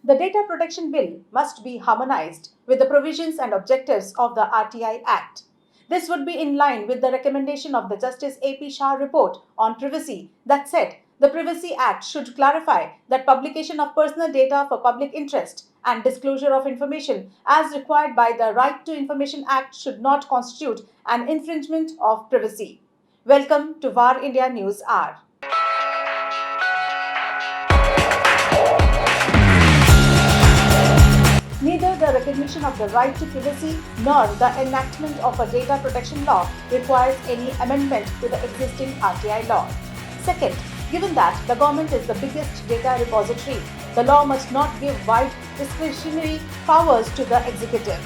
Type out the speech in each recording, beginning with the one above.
The Data Protection Bill must be harmonized with the provisions and objectives of the RTI Act. This would be in line with the recommendation of the Justice A.P. Shah report on privacy that said the Privacy Act should clarify that publication of personal data for public interest and disclosure of information as required by the Right to Information Act should not constitute an infringement of privacy. Welcome to Varindia NewsHours. Neither the recognition of the right to privacy nor the enactment of a data protection law requires any amendment to the existing RTI law. Second, given that the government is the biggest data repository, the law must not give wide discretionary powers to the executive.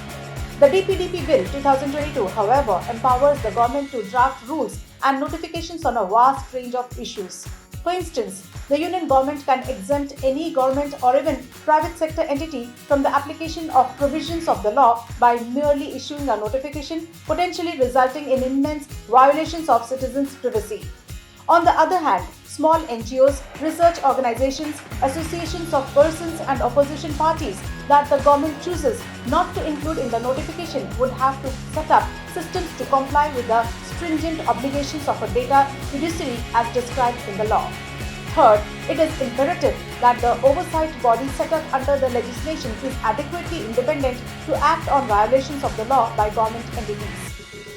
The DPDP Bill 2022, however, empowers the government to draft rules and notifications on a vast range of issues. For instance, the union government can exempt any government or even private sector entity from the application of provisions of the law by merely issuing a notification, potentially resulting in immense violations of citizens' privacy. On the other hand, small NGOs, research organizations, associations of persons and opposition parties that the government chooses not to include in the notification would have to set up systems to comply with the stringent obligations of a data fiduciary as described in the law. Third, it is imperative that the oversight body set up under the legislation is adequately independent to act on violations of the law by government entities.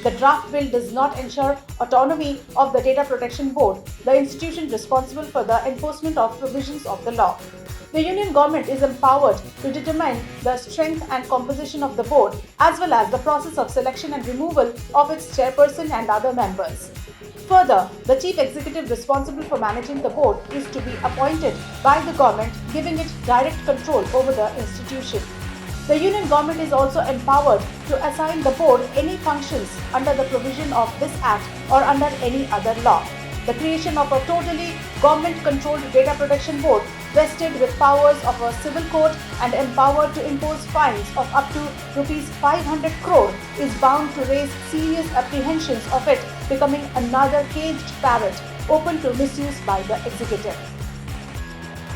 The draft bill does not ensure autonomy of the Data Protection Board, the institution responsible for the enforcement of provisions of the law. The union government is empowered to determine the strength and composition of the board as well as the process of selection and removal of its chairperson and other members. Further, the chief executive responsible for managing the board is to be appointed by the government, giving it direct control over the institution. The union government is also empowered to assign the board any functions under the provision of this act or under any other law. The creation of a totally government-controlled data protection board vested with powers of a civil court and empowered to impose fines of up to Rs 500 crore is bound to raise serious apprehensions of it becoming another caged parrot open to misuse by the executive.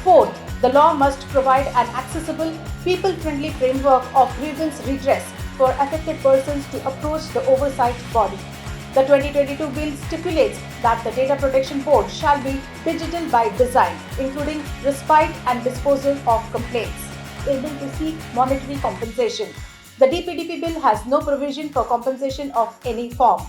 Fourth, the law must provide an accessible, people-friendly framework of grievance redress for affected persons to approach the oversight body. The 2022 bill stipulates that the Data Protection Board shall be digital by design, including respite and disposal of complaints, able to seek monetary compensation. The DPDP bill has no provision for compensation of any form.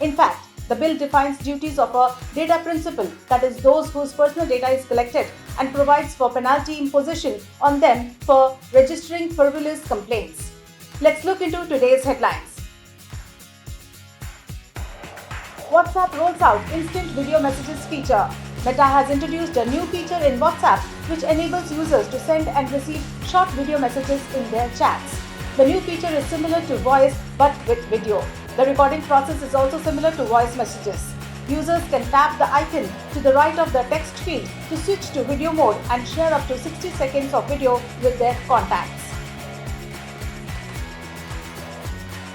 In fact, the bill defines duties of a data principal, that is, those whose personal data is collected, and provides for penalty imposition on them for registering frivolous complaints. Let's look into today's headlines. WhatsApp rolls out instant video messages feature. Meta has introduced a new feature in WhatsApp which enables users to send and receive short video messages in their chats. The new feature is similar to voice but with video. The recording process is also similar to voice messages. Users can tap the icon to the right of the text field to switch to video mode and share up to 60 seconds of video with their contacts.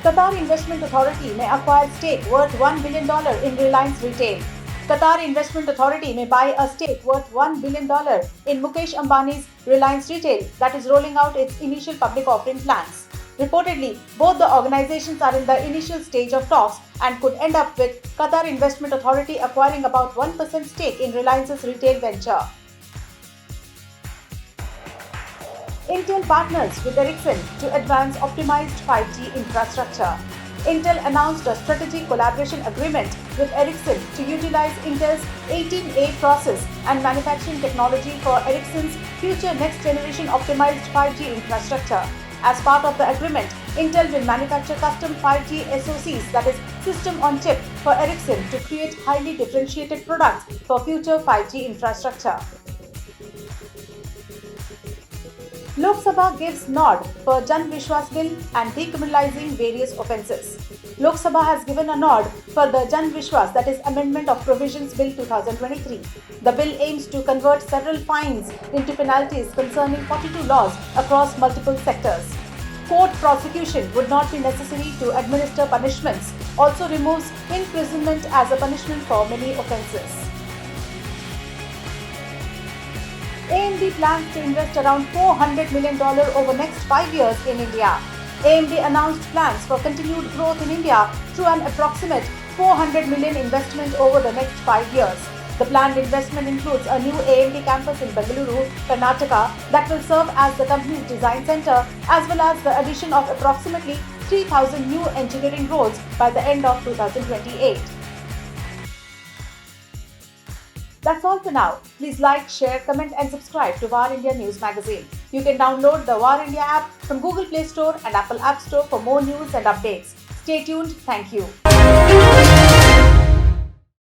Qatar Investment Authority may acquire stake worth $1 billion in Reliance Retail. Qatar Investment Authority may buy a stake worth $1 billion in Mukesh Ambani's Reliance Retail that is rolling out its initial public offering plans. Reportedly, both the organizations are in the initial stage of talks and could end up with Qatar Investment Authority acquiring about 1% stake in Reliance's retail venture. Intel partners with Ericsson to advance optimized 5G infrastructure. Intel announced a strategic collaboration agreement with Ericsson to utilize Intel's 18A process and manufacturing technology for Ericsson's future next-generation optimized 5G infrastructure. As part of the agreement, Intel will manufacture custom 5G SoCs, that is, system on chip, for Ericsson to create highly differentiated products for future 5G infrastructure. Lok Sabha gives nod for Jan Vishwas Bill and decriminalising various offences. Lok Sabha has given a nod for the Jan Vishwas, that is Amendment of Provisions Bill 2023. The bill aims to convert several fines into penalties concerning 42 laws across multiple sectors. Court prosecution would not be necessary to administer punishments, also removes imprisonment as a punishment for many offences. AMD plans to invest around $400 million over next 5 years in India. AMD announced plans for continued growth in India through an approximate $400 million investment over the next 5 years. The planned investment includes a new AMD campus in Bengaluru, Karnataka, that will serve as the company's design center, as well as the addition of approximately 3,000 new engineering roles by the end of 2028. That's all for now. Please like, share, comment and subscribe to Varindia News Magazine. You can download the Varindia app from Google Play Store and Apple App Store for more news and updates. Stay tuned. Thank you.